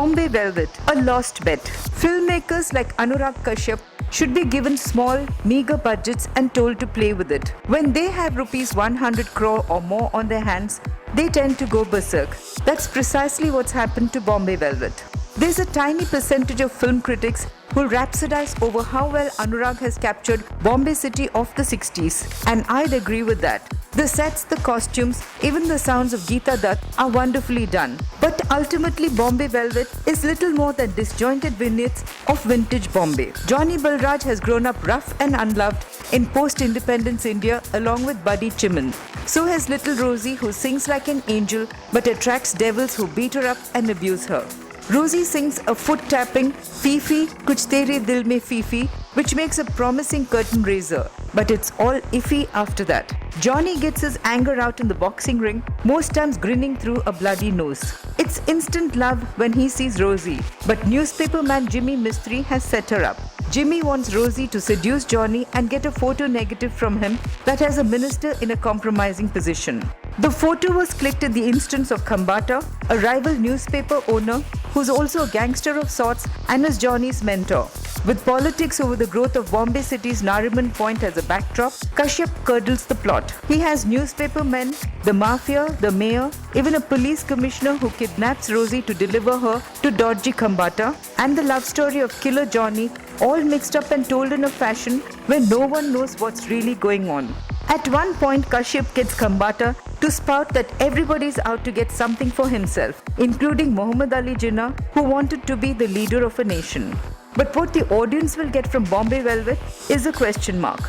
Bombay Velvet, a lost bet. Filmmakers like Anurag Kashyap should be given small, meager budgets and told to play with it. When they have rupees 100 crore or more on their hands, they tend to go berserk. That's precisely what's happened to Bombay Velvet. There's a tiny percentage of film critics who rhapsodize over how well Anurag has captured Bombay city of the 60s, and I'd agree with that. The sets, the costumes, even the sounds of Geeta Dutt are wonderfully done. But ultimately, Bombay Velvet is little more than disjointed vignettes of vintage Bombay. Johnny Balraj has grown up rough and unloved in post-independence India along with Buddy Chiman. So has little Rosie, who sings like an angel but attracts devils who beat her up and abuse her. Rosie sings a foot-tapping Fifi Kuch Tere Dil Mein Fifi, which makes a promising curtain raiser, but it's all iffy after that. Johnny gets his anger out in the boxing ring, most times grinning through a bloody nose. It's instant love when he sees Rosie, but newspaper man Jimmy Mistry has set her up. Jimmy wants Rosie to seduce Johnny and get a photo negative from him that has a minister in a compromising position. The photo was clicked at the instance of Khambata, a rival newspaper owner who's also a gangster of sorts and is Johnny's mentor. With politics over the growth of Bombay City's Nariman Point as a backdrop, Kashyap curdles the plot. He has newspaper men, the mafia, the mayor, even a police commissioner who kidnaps Rosie to deliver her to dodgy Khambata, and the love story of killer Johnny, all mixed up and told in a fashion where no one knows what's really going on. At one point, Kashyap gets Khambata to spout that everybody's out to get something for himself, including Muhammad Ali Jinnah, who wanted to be the leader of a nation. But what the audience will get from Bombay Velvet is a question mark.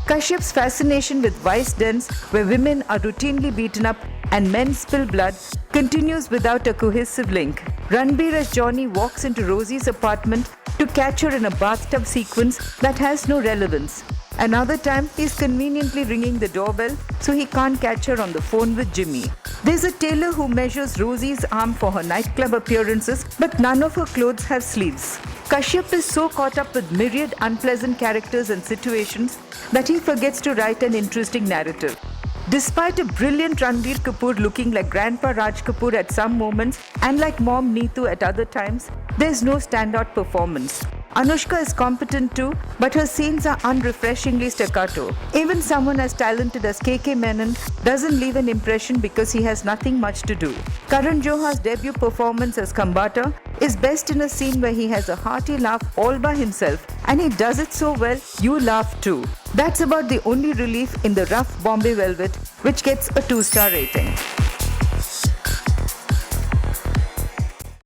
Kashyap's fascination with vice dens where women are routinely beaten up and men spill blood continues without a cohesive link. Ranbir as Johnny walks into Rosie's apartment to catch her in a bathtub sequence that has no relevance. Another time, he's conveniently ringing the doorbell so he can't catch her on the phone with Jimmy. There's a tailor who measures Rosie's arm for her nightclub appearances, but none of her clothes have sleeves. Kashyap is so caught up with myriad unpleasant characters and situations that he forgets to write an interesting narrative. Despite a brilliant Ranbir Kapoor looking like Grandpa Raj Kapoor at some moments and like Mom Neetu at other times, there's no standout performance. Anushka is competent too, but her scenes are unrefreshingly staccato. Even someone as talented as KK Menon doesn't leave an impression because he has nothing much to do. Karan Johar's debut performance as Khambata is best in a scene where he has a hearty laugh all by himself, and he does it so well, you laugh too. That's about the only relief in the rough Bombay Velvet, which gets a 2-star rating.